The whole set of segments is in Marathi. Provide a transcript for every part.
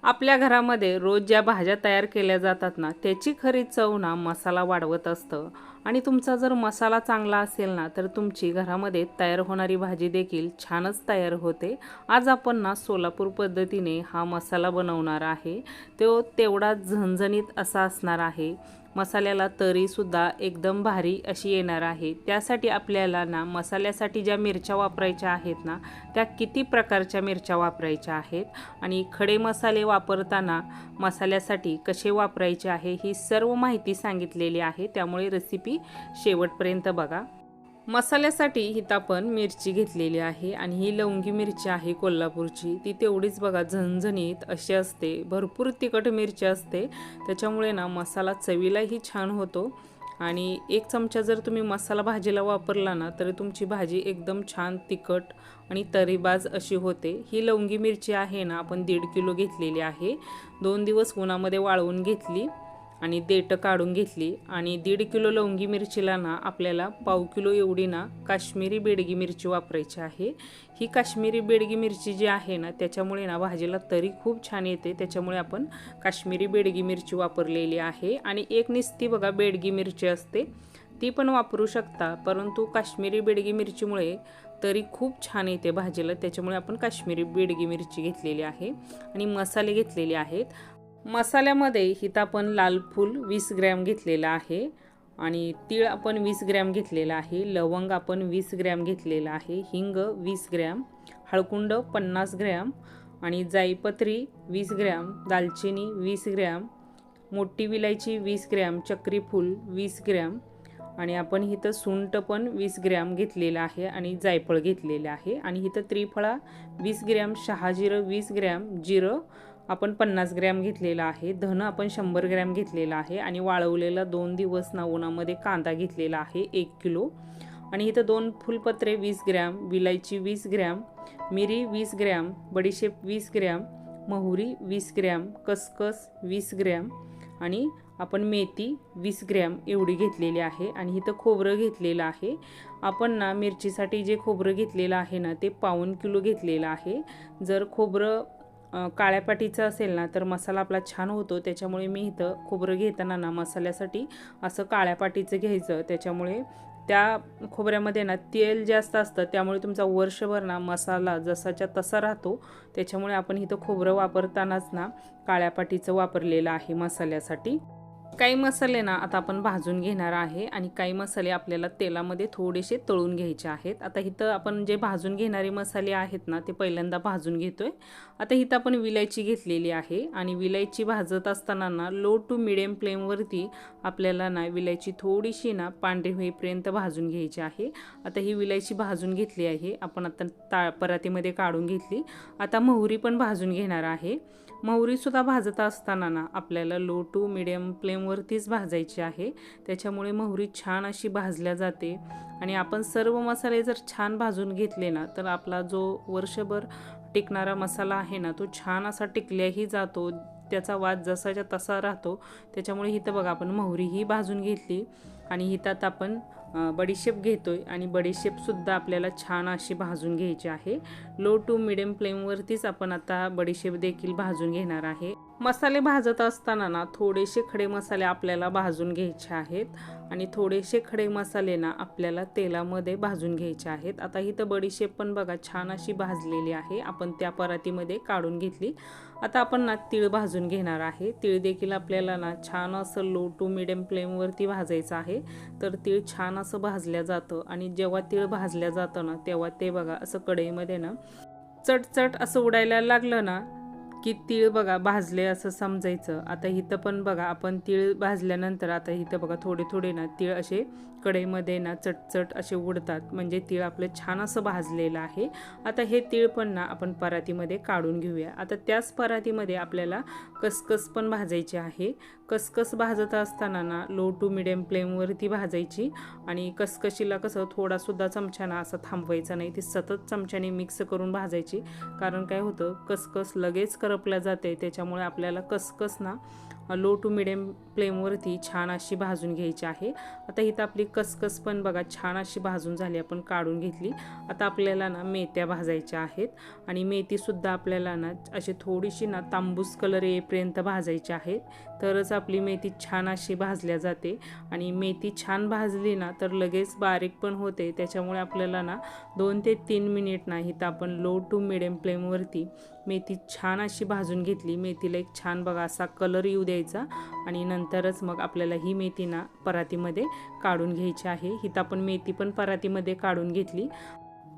आपल्या घरामध्ये रोज ज्या भाज्या तयार केल्या जातात ना, त्याची खरी चव ना मसाला वाढवत असतं. आणि तुमचा जर मसाला चांगला असेल ना, तर तुमची घरामध्ये तयार होणारी भाजी देखील छानच तयार होते. आज आपण ना सोलापूर पद्धतीने हा मसाला बनवणार आहे. तो तेवढा झणझणीत असा असणार आहे. मसाल्याला तरीसुद्धा एकदम भारी अशी येणार आहे. त्यासाठी आपल्याला ना मसाल्यासाठी ज्या मिरच्या वापरायच्या आहेत ना, त्या किती प्रकारच्या मिरच्या वापरायच्या आहेत आणि खडे मसाले वापरताना मसाल्यासाठी कसे वापरायचे आहे ही सर्व माहिती सांगितलेली आहे. त्यामुळे रेसिपी शेवटपर्यंत बघा. मसाल्यासाठी इथं आपण मिरची घेतलेली आहे आणि ही लवंगी मिरची आहे कोल्हापूरची. ती तेवढीच बघा झणझणीत अशी असते. भरपूर तिखट मिरची असते, त्याच्यामुळे ना मसाला चवीलाही छान होतो. आणि 1 चमचा जर तुम्ही मसाला भाजीला वापरला ना, तर तुमची भाजी एकदम छान तिखट आणि तरीबाज अशी होते. ही लवंगी मिरची आहे ना, आपण 1.5 किलो घेतलेली आहे. 2 दिवस उन्हामध्ये वाळवून घेतली आणि देठं काढून घेतली. आणि 1.5 किलो लवंगी मिरचीला ना आपल्याला 1/2 किलो एवढी ना काश्मीरी बेडगी मिरची वापरायची आहे. ही काश्मीरी बेडगी मिरची जी आहे ना, त्याच्यामुळे ना भाजीला तरी खूप छान येते. त्याच्यामुळे आपण काश्मीरी बेडगी मिरची वापरलेली आहे. आणि एक निस्ती बघा बेडगी मिरची असते, ती पण वापरू शकता, परंतु काश्मीरी बेडगी मिरचीमुळे तरी खूप छान येते भाजीला. त्याच्यामुळे आपण काश्मीरी बेडगी मिरची घेतलेली आहे. आणि मसाले घेतलेले आहेत. मसाल्यामध्ये इथं आपण लाल फूल 20 ग्रॅम घेतलेला आहे आणि तीळ आपण 20 ग्रॅम घेतलेला आहे. लवंग आपण 20 ग्रॅम घेतलेला आहे. हिंग 20 ग्रॅम, हळकुंड 50 ग्रॅम आणि जायपत्री 20 ग्रॅम, दालचिनी 20 ग्रॅम, मोठी विलायची 20 ग्रॅम, चक्री फूल 20 ग्रॅम आणि आपण इथं सुंठ पण 20 ग्रॅम घेतलेलं आहे आणि जायफळ घेतलेलं आहे. आणि इथं त्रिफळा 20 ग्रॅम, शहाजिरं 20 ग्रॅम, जिरं आपण 50 ग्रॅम घेतलेला आहे. धन आपण 100 ग्रॅम घेतलेला आहे. आणि वाळवलेला 2 दिवस ना उन्हामध्ये कांदा घेतलेला आहे 1 किलो. आणि इथं 2 फुलपत्रे 20 ग्रॅम, विलायची 20 ग्रॅम, मिरी 20 ग्रॅम, बडीशेप 20 ग्रॅम, मोहरी 20 ग्रॅम, खसखस 20 ग्रॅम आणि आपण मेथी 20 ग्रॅम एवढी घेतलेली आहे. आणि इथं खोबरं घेतलेलं आहे. आपण ना मिरचीसाठी जे खोबरं घेतलेलं आहे ना, ते 1/4 किलो घेतलेलं आहे. जर खोबरं काळ्या पाटीचं असेल ना, तर मसाला आपला छान होतो. त्याच्यामुळे मी इथं खोबरं घेताना ना मसाल्यासाठी असं काळ्या पाटीचं घ्यायचं. त्याच्यामुळे त्या खोबऱ्यामध्ये ना तेल जास्त असतं, त्यामुळे तुमचा वर्षभर ना मसाला जसाच्या तसा राहतो. त्याच्यामुळे आपण इथं खोबरं वापरतानाच ना काळ्या पाटीचं वापरलेलं आहे मसाल्यासाठी. काही मसाले ना आता आपण भाजून घेणार आहे आणि काही मसाले आपल्याला तेलामध्ये थोडेसे तळून घ्यायचे आहेत. आता इथं आपण जे भाजून घेणारे मसाले आहेत ना, ते पहिल्यांदा भाजून घेतोय. आता इथं आपण विलायची घेतलेली आहे आणि विलायची भाजत असताना ना लो टू मिडियम फ्लेमवरती आपल्याला ना विलायची थोडीशी ना पांढरी होईपर्यंत भाजून घ्यायची आहे. आता ही विलायची भाजून घेतली आहे. आपण आता परातीमध्ये काढून घेतली. आता मोहरी पण भाजून घेणार आहे. मोहरीसुद्धा भाजत असताना ना आपल्याला लो टू मिडियम फ्लेमवरतीच भाजायची आहे. त्याच्यामुळे मोहरी छान अशी भाजल्या जाते. आणि आपण सर्व मसाले जर छान भाजून घेतले ना, तर आपला जो वर्षभर टिकणारा मसाला आहे ना, तो छान असा टिकल्याही जातो. त्याचा वास जसाच्या तसा राहतो. त्याच्यामुळे इथं बघा आपण मोहरीही भाजून घेतली. आणि इथं आपण बडीशेप घेतोय आणि बडीशेपसुद्धा आपल्याला छान अशी भाजून घ्यायची आहे. लो टू मिडियम फ्लेमवरतीच आपण आता बडीशेप देखील भाजून घेणार आहे. मसाले भाजत असताना ना थोडेसे खडे मसाले आपल्याला भाजून घ्यायचे आहेत आणि थोडेसे खडे मसाले ना आपल्याला तेलामध्ये भाजून घ्यायचे आहेत. आता इथं बडीशेप पण बघा छान अशी भाजलेली आहे. आपण त्या परातीमध्ये काढून घेतली. आता आपण ना तीळ भाजून घेणार आहे. तीळ देखील आपल्याला ना छान असं लो टू मिडियम फ्लेमवरती भाजायचं आहे. तर तीळ छान असं भाजल्या जातं. आणि जेव्हा तीळ भाजल्या जातं ना, तेव्हा ते बघा असं कढईमध्ये ना चटचट असं उडायला लागलं ना, की तीळ बघा भाजले असं समजायचं. आता इथं पण बघा आपण तीळ भाजल्यानंतर आता इथं बघा थोडे थोडे ना तीळ असे कढईमध्ये ना चटचट असे उडतात, म्हणजे तीळ आपलं छान असं भाजलेलं आहे. आता हे तीळ पण ना आपण परातीमध्ये काढून घेऊया. आता त्याच परातीमध्ये आपल्याला खसखस पण भाजायची आहे. खसखस भाजत असताना ना लो टू मिडियम फ्लेमवरती भाजायची. आणि खसखशीला कसं थोडासुद्धा चमच्यानं असं थांबवायचा नाही, ती सतत चमच्याने मिक्स करून भाजायची. कारण काय होतं, खसखस लगेच करपल्या जाते. त्याच्यामुळे आपल्याला खसखस ना लो टू मिडियम फ्लेमवरती छान अशी भाजून घ्यायची आहे। आता इथं आपली कसकस पण बघा छान अशी भाजून झाली, आपण काढून घेतली। आता आपल्याला ना मेथ्या भाजायच्या आहेत आणि मेथीसुद्धा आपल्याला ना अशी थोडीशी ना तांबूस कलर येईपर्यंत भाजायची आहेत, तरच आपली मेथी छान अशी भाजल्या जाते। आणि मेथी छान भाजली ना तर लगेच बारीक पण होते, त्याच्यामुळे आपल्याला ना 2 ते 3 मिनिट ना इथं आपण लो टू मिडियम फ्लेमवरती मेथी छान अशी भाजून घेतली। मेथीला एक छान बघा असा कलर येऊ द्यायचा आणि नंतरच मग आपल्याला ही मेथी ना परातीमध्ये काढून घ्यायची आहे। इथं आपण मेथी पण परातीमध्ये काढून घेतली।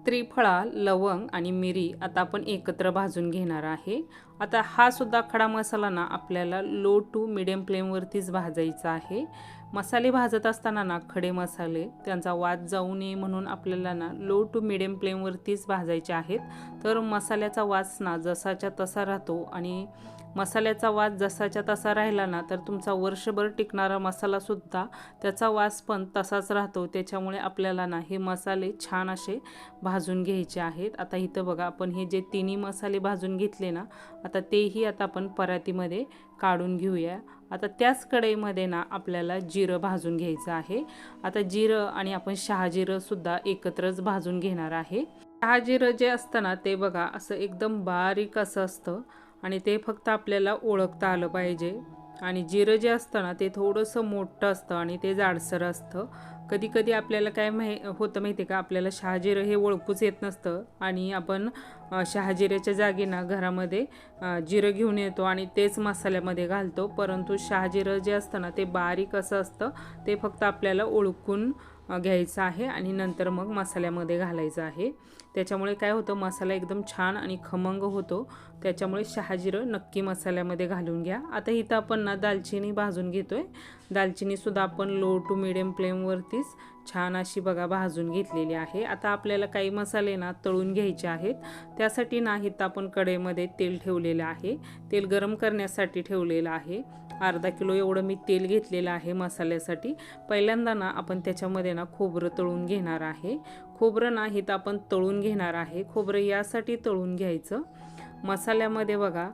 त्रिफळा, लवंग आणि मिरी आता आपण एकत्र भाजून घेणार आहे। आता हा सुद्धा खडा मसाला ना आपल्याला लो टू मिडियम फ्लेमवरतीच भाजायचा आहे। मसाले भाजत असताना ना खडे मसाले त्यांचा वास जाऊ नये म्हणून आपल्याला ना लो टू मिडियम फ्लेमवरतीच भाजायचे आहेत, तर मसाल्याचा वास ना जसाच्या तसा राहतो आणि मसाल्याचा वास जसाच्या तसा राहिला ना तर तुमचा वर्षभर टिकणारा मसालासुद्धा त्याचा वास पण तसाच राहतो। त्याच्यामुळे आपल्याला ना हे मसाले छान असे भाजून घ्यायचे आहेत। आता इथं बघा आपण हे जे तिन्ही मसाले भाजून घेतले ना, आता तेही आता आपण परातीमध्ये काढून घेऊया। आता त्याच कढईमध्ये ना आपल्याला जिरं भाजून घ्यायचं आहे। आता जिरं आणि आपण शहाजिरंसुद्धा एकत्रच भाजून घेणार आहे। शहाजिरं जे असतं ना ते बघा असं एकदम बारीक असं असतं आणि ते फक्त आपल्याला ओळखता आलं पाहिजे। आणि जिरं जे असतं ना ते थोडंसं मोठं असतं आणि ते जाडसर असतं। कधी कधी आपल्याला काय होतं माहिती आहे का, आपल्याला शहाजिरं हे ओळखूच येत नसतं आणि आपण शहाजिऱ्याच्या जागी ना घरामध्ये जिरं घेऊन येतो आणि तेच मसाल्यामध्ये घालतो, परंतु शहाजिरं जे असतं ना ते बारीक असं असतं, ते फक्त आपल्याला ओळखून घ्यायचं आहे आणि नंतर मग मसाल्यामध्ये घालायचं आहे। त्याच्यामुळे काय होतं, मसाला एकदम छान आणि खमंग होतो। त्याच्यामुळे शहाजिरं नक्की मसाल्यामध्ये घालून घ्या। आता इथं आपण ना दालचिनी भाजून घेतोय। दालचिनीसुद्धा आपण लो टू मिडियम फ्लेमवरतीच छान अशी बघा भाजून घेतलेली आहे। आता आपल्याला काही मसाले ना तळून घ्यायचे आहेत, त्यासाठी ना इथं आपण कढईमध्ये तेल ठेवलेलं आहे। तेल गरम करण्यासाठी ठेवलेलं आहे। अर्धा किलो एवढं मी तेल घेतलेलं आहे मसाल्यासाठी। पहिल्यांदा ना आपण त्याच्यामध्ये ना खोबरं तळून घेणार आहे। खोबरं ना इथं आपण तळून घेणार आहे। खोबरं यासाठी तळून घ्यायचं, मसाल्यामध्ये बघा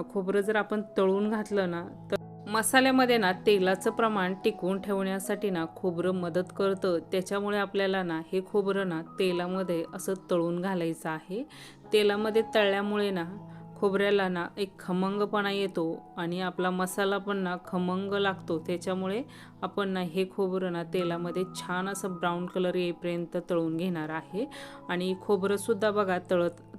खोबरं जर आपण तळून घातलं ना तर मसाल्यामध्ये ना तेलाचं प्रमाण टिकवून ठेवण्यासाठी ना खोबरं मदत करतं। त्याच्यामुळे आपल्याला ना हे खोबरं ना तेलामध्ये असं तळून घालायचं आहे। तेलामध्ये तळल्यामुळे ना खोबऱ्याला ना एक खमंगपणा येतो आणि आपला मसाला पण ना खमंग लागतो। त्याच्यामुळे आपण ना हे खोबरं ना तेलामध्ये छान असं ब्राऊन कलर येईपर्यंत तळून घेणार आहे। आणि खोबरंसुद्धा बघा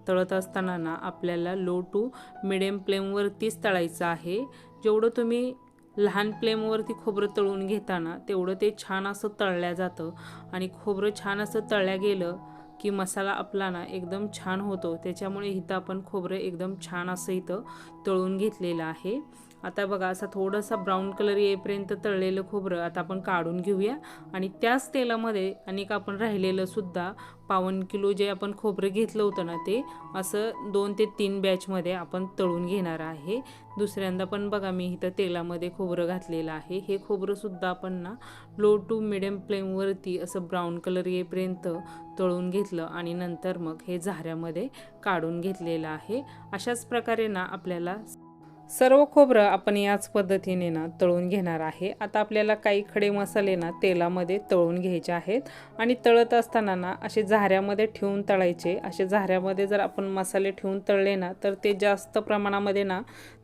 तळत असताना ना आपल्याला लो टू मिडियम फ्लेमवरतीच तळायचं आहे। जेवढं तुम्ही लहान फ्लेमवरती खोबरं तळून घेताना तेवढं ते छान असं तळल्या जातं आणि खोबरं छान असं तळल्या गेलं की मसाला आपला ना एकदम छान होतो। त्याच्यामुळे इथं आपण खोबरं एकदम छान असं इथं तळून घेतलेलं आहे। आता बघा असं थोडंसं ब्राऊन कलर येईपर्यंत तळलेलं खोबरं आता आपण काढून घेऊया आणि त्याच तेलामध्ये अनेक आपण राहिलेलं सुद्धा 1.25 किलो जे आपण खोबरं घेतलं होतं ना ते असं 2 ते 3 बॅचमध्ये आपण तळून घेणार आहे। दुसऱ्यांदा पण बघा मी इथं तेलामध्ये खोबरं घातलेलं आहे। हे खोबरंसुद्धा आपण ना लो टू मिडियम फ्लेमवरती असं ब्राऊन कलर येईपर्यंत तळून घेतलं आणि नंतर मग हे झाऱ्यामध्ये काढून घेतलेलं आहे। अशाच प्रकारे ना आपल्याला सर्व खोबरं आपण याच पद्धतीने ना तळून घेणार आहे। आता आपल्याला काही खडे मसाले ना तेलामध्ये तळून घ्यायचे आहेत आणि तळत असताना ना असे झाऱ्यामध्ये ठेवून तळायचे। असे झाऱ्यामध्ये जर आपण मसाले ठेवून तळले ना तर ते जास्त प्रमाणामध्ये ना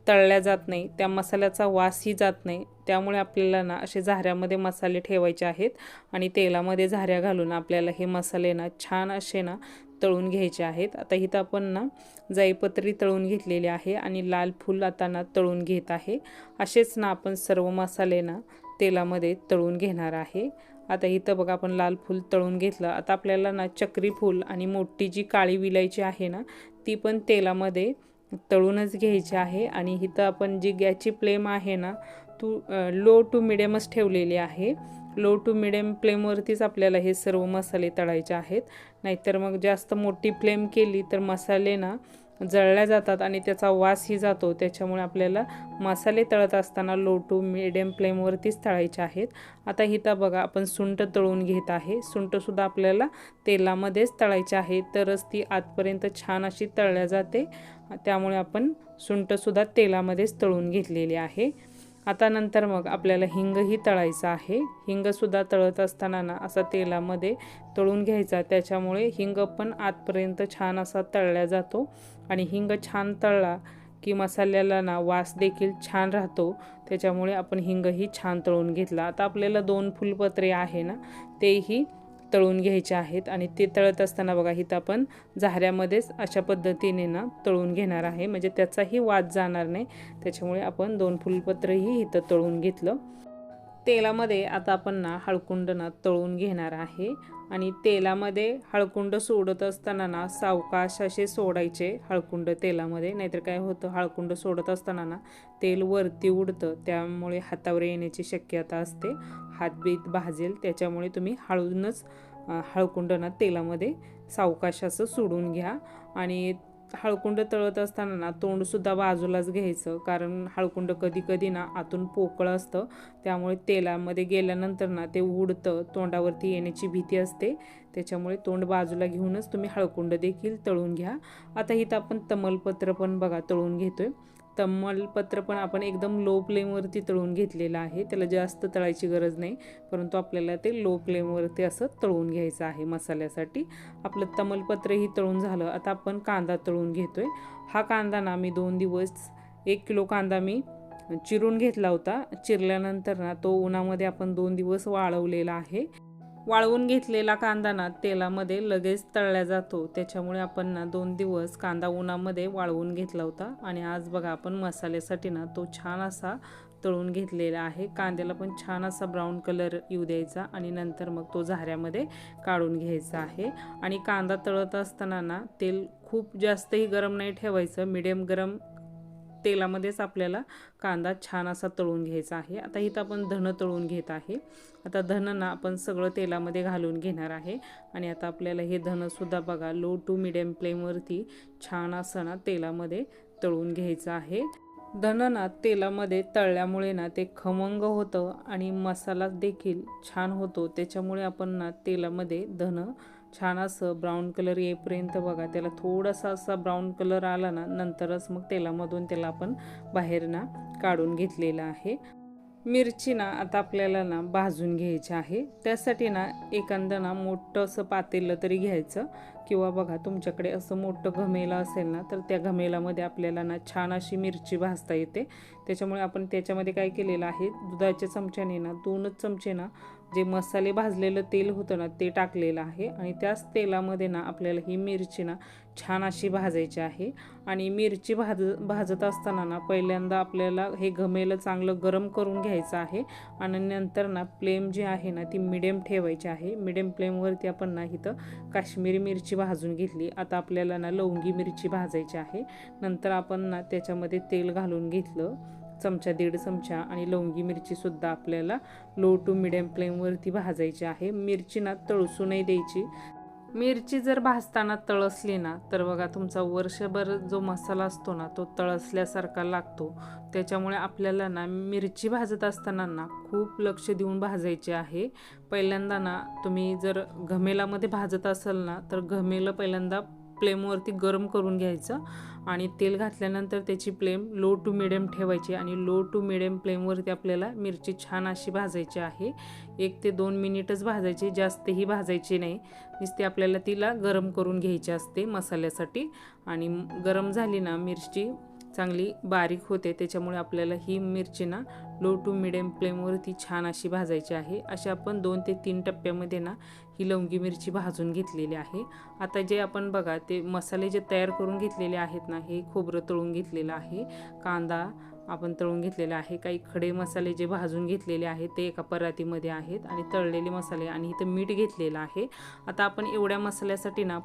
तळल्या जात नाही, त्या मसाल्याचा वासही जात नाही। त्यामुळे आपल्याला ना असे झाऱ्यामध्ये मसाले ठेवायचे आहेत आणि तेलामध्ये झाऱ्या घालून आपल्याला हे मसाले ना छान असे ना तळून घ्यायचे आहेत। आता इथं आपण ना जाईपत्री तळून घेतलेली आहे आणि लाल फूल आता ना तळून घेत आहे। असेच ना आपण सर्व मसाले ना तेलामध्ये तळून घेणार आहे। आता इथं बघा आपण लाल फूल तळून घेतलं। आता आपल्याला ना चक्री फूल आणि मोठी जी काळी विलायची आहे ना ती पण तेलामध्ये तळूनच घ्यायची आहे। आणि इथं आपण जी गॅसची फ्लेम आहे ना लो टू मिडियमच ठेवलेली आहे। लो टू मिडियम फ्लेमवरतीच आपल्याला हे सर्व मसाले तळायचे आहेत, नाहीतर मग जास्त मोठी फ्लेम केली तर मसाले ना जळल्या जातात आणि त्याचा वासही जातो। त्याच्यामुळे आपल्याला मसाले तळत असताना लो टू मिडियम फ्लेमवरतीच तळायचे आहेत। आता इथं बघा आपण सुंठ तळून घेत आहे। सुंठसुद्धा आपल्याला तेलामध्येच तळायचे आहे, तरच ती आतपर्यंत छान अशी तळल्या जाते। त्यामुळे आपण सुंठसुद्धा तेलामध्येच तळून घेतलेली आहे। आता नंतर मग आपल्याला हिंगही तळायचा आहे। हिंगसुद्धा तळत असताना ना असा तेलामध्ये तळून घ्यायचा, त्याच्यामुळे हिंग पण आतपर्यंत छान असा तळला जातो आणि हिंग छान तळला की मसाल्याला ना वास देखील छान राहतो, त्याच्यामुळे आपण हिंगही छान तळून घेतला। आता आपल्याला 2 फुलपत्रे आहे ना तेही तळून घ्यायचे आहेत आणि ते तळत असताना बघा इथं आपण झाऱ्यामध्येच अशा पद्धतीने ना तळून घेणार आहे, म्हणजे त्याचाही वास जाणार नाही, त्याच्यामुळे आपण 2 फुलपत्रही इथं तळून घेतलं। तेलामध्ये आता आपण ना हळकुंड ना तळून घेणार आहे आणि तेलामध्ये हळकुंड सोडत असताना ना सावकाश असे सोडायचे हळकुंड तेलामध्ये, नाहीतर काय होतं हळकुंड सोडत असताना ना तेल वरती उडतं, त्यामुळे हातावर येण्याची शक्यता असते, हातबीत भाजेल, त्याच्यामुळे तुम्ही हळूनच हळकुंड ना तेलामध्ये सावकाश असं सोडून घ्या। आणि हळकुंड तळत असताना ना तोंडसुद्धा बाजूलाच घ्यायचं, कारण हळकुंड कधी कधी ना आतून पोकळ असतं, त्यामुळे तेलामध्ये गेल्यानंतर ना ते उडतं, तोंडावरती येण्याची भीती असते, त्याच्यामुळे तोंड बाजूला घेऊनच तुम्ही हळकुंड देखील तळून घ्या। आता इथं आपण तमालपत्र पण बघा तळून घेतोय। तमालपत्र पण आपण एकदम लो फ्लेमवरती तळून घेतलेलं आहे, त्याला जास्त तळायची गरज नाही, परंतु आपल्याला ते लो फ्लेमवरती असं तळून घ्यायचं आहे मसाल्यासाठी। आपलं तमालपत्रही तळून झालं। आता आपण कांदा तळून घेतोय। हा कांदा ना मी 2 दिवस 1 किलो कांदा मी चिरून घेतला होता, चिरल्यानंतर ना तो उन्हामध्ये आपण 2 दिवस वाळवलेला आहे। वाळवून घेतलेला कांदा ना तेलामध्ये लगेच तळला जातो, त्याच्यामुळे आपण ना 2 दिवस कांदा उन्हामध्ये वाळवून घेतला होता आणि आज बघा आपण मसाल्यासाठी ना तो छान असा तळून घेतलेला आहे। कांद्याला पण छान असा ब्राऊन कलर येऊ द्यायचा आणि नंतर मग तो झाऱ्यामध्ये काढून घ्यायचा आहे। आणि कांदा तळत असताना ना तेल खूप जास्तही गरम नाही ठेवायचं, मीडियम गरम तेलामध्येच आपल्याला कांदा छान असा तळून घ्यायचा आहे। आता इथं आपण धन तळून घेत आहे। आता धन ना आपण सगळं तेलामध्ये घालून घेणार आहे आणि आता आपल्याला हे धनसुद्धा बघा लो टू मीडियम फ्लेमवरती छान असं ना तेलामध्ये तळून घ्यायचं आहे। धन ना तेलामध्ये तळल्यामुळे ना ते खमंग होतं आणि मसाला देखील छान होतो, त्याच्यामुळे आपण ना तेलामध्ये धन छान असं ब्राऊन कलर येईपर्यंत बघा, त्याला थोडासा असा ब्राऊन कलर आला ना नंतरच मग तेलामधून त्याला आपण बाहेर ना काढून घेतलेला आहे। मिरची ना आता आपल्याला ना भाजून घ्यायची आहे, त्यासाठी ना एखादं ना मोठं असं पातेलं तरी घ्यायचं, किंवा बघा तुमच्याकडे असं मोठं घमेलं असेल ना तर त्या घमेलामध्ये आपल्याला ना छान अशी मिरची भाजता येते, त्याच्यामुळे आपण त्याच्यामध्ये काय केलेलं आहे दुधाच्या चमच्याने ना 2च चमचे ना जे मसाले भाजलेलं तेल होतं ना ते टाकलेलं आहे आणि त्याच तेलामध्ये ना आपल्याला ही मिरची ना छान अशी भाजायची आहे। आणि मिरची भाजत असताना ना पहिल्यांदा आपल्याला हे घमेलं चांगलं गरम करून घ्यायचं आहे आणि नंतर ना फ्लेम जी आहे ना ती मिडियम ठेवायची आहे। मिडियम फ्लेमवरती आपण ना इथं काश्मीरी मिरची भाजून घेतली। आता आपल्याला ना लवंगी मिरची भाजायची आहे, नंतर आपण ना त्याच्यामध्ये तेल घालून घेतलं चमचा 1.5 चमचा आणि लवंगी मिरची सुद्धा आपल्याला लो टू मीडियम फ्लेमवरती भाजायची आहे। मिरची ना तळसू नाही द्यायची, मिरची जर भाजताना तळसली ना तर बघा तुमचा वर्षभर जो मसाला असतो ना तो तळसल्यासारखा लागतो, त्याच्यामुळे आपल्याला ना मिरची भाजत असताना ना खूप लक्ष देऊन भाजायची आहे। पहिल्यांदा ना तुम्ही जर घमेलामध्ये भाजत असाल ना तर घमेलं पहिल्यांदा फ्लेमवरती गरम करून घ्यायचं आणि तेल घातल्यानंतर त्याची फ्लेम लो टू मिडियम ठेवायची आणि लो टू मिडियम फ्लेमवरती आपल्याला मिरची छान अशी भाजायची आहे। 1 ते 2 मिनिटच भाजायची, जास्तही भाजायची नाही, नुसती आपल्याला तिला गरम करून घ्यायची असते मसाल्यासाठी। आणि गरम झाली ना मिरची चांगली बारीक होते, त्याच्यामुळे आपल्याला ही मिरची ना लो टू मिडियम फ्लेमवरती छान अशी भाजायची आहे। अशी आपण 2 ते 3 टप्प्यामध्ये ना ही लवंगी मिरची भाजून घेतलेली आहे। आता जे आपण बघा ते मसाले जे तयार करून घेतलेले आहेत ना, हे खोबरं तळून घेतलेलं आहे, कांदा आपण तळून घेतलेला आहे, काही खडे मसाले जे भाजून घेतलेले आहेत ते एका परातीमध्ये आहेत आणि तळलेले मसाले, आणि इथं मीठ घेतलेलं आहे। आता आपण एवढ्या मसाल्यासाठी ना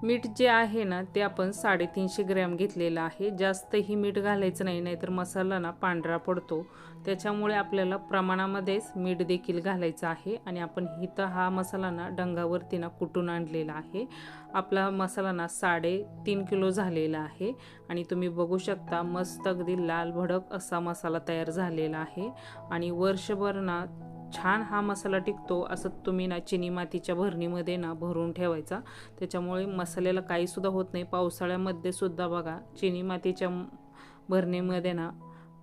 मीठ जे आहे ना ते आपण 350 ग्रॅम घेतलेलं आहे, जास्तही मीठ घालायचं नाही, नाहीतर मसाला ना पांढरा पडतो, त्याच्यामुळे आपल्याला प्रमाणामध्येच मीठ देखील घालायचं आहे। आणि आपण इथं हा मसाला ना डंगावरती ना कुटून आणलेला आहे। आपला मसाला ना 3.5 किलो झालेला आहे आणि तुम्ही बघू शकता मस्त अगदी लाल भडक असा मसाला तयार झालेला आहे आणि वर्षभर ना छान हा मसाला टिकतो। असं तुम्ही ना चिनी मातीच्या भरणीमध्ये ना भरून ठेवायचा, त्याच्यामुळे मसाल्याला काहीसुद्धा होत नाही। पावसाळ्यामध्ये सुद्धा बघा चिनी मातीच्या भरणीमध्ये ना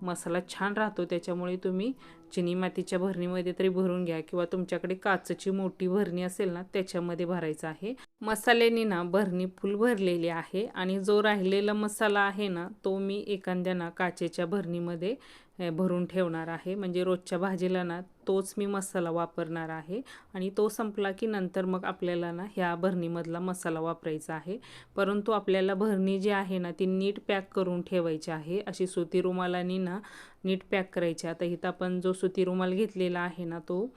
मसाला छान राहतो. त्याच्यामुळे तुम्ही चिनी मातीच्या भरणीमध्ये तरी भरून घ्या किंवा तुमच्याकडे काचेची मोठी भरणी असेल ना त्याच्यामध्ये भरायचं आहे. मसाल्याने ना भरणी फुल भरलेली आहे आणि जो राहिलेला मसाला आहे ना तो मी एखाद्या ना काचेच्या भरणीमध्ये भरून ठेवणार आहे. म्हणजे रोजच्या भाजीला ना तोच मी मसाला वापरणार आहे आणि तो संपला की नंतर मग आपल्याला ना ह्या भरणीमधला मसाला वापरायचा आहे. परंतु आपल्याला भरणी जी आहे ना ती नीट पॅक करून ठेवायची आहे. अशी सुती रुमालानी ना नीट पॅक करायची. आता इथं आपण जो सुती रुमाल घेतलेला आहे ना तो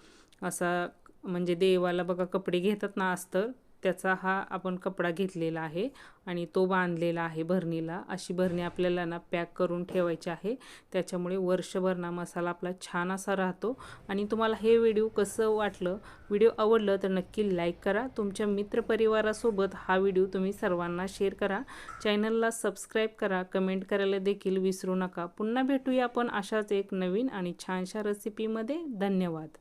असा म्हणजे देवाला बघा कपडे घेतात ना अस्तर त्याचा हा आपण कपडा घेतलेला आहे आणि तो बांधलेला आहे भरणीला. अशी भरणी आपल्याला ना पॅक करून ठेवायची आहे. त्याच्यामुळे वर्षभर ना मसाला आपला छान असा राहतो. आणि तुम्हाला हे व्हिडिओ कसं वाटलं, व्हिडिओ आवडलं तर नक्की लाईक करा. तुमच्या मित्रपरिवारासोबत हा व्हिडिओ तुम्ही सर्वांना शेअर करा. चॅनलला सबस्क्राईब करा. कमेंट करायला देखील विसरू नका. पुन्हा भेटूया आपण अशाच एक नवीन आणि छानशा रेसिपीमध्ये. धन्यवाद.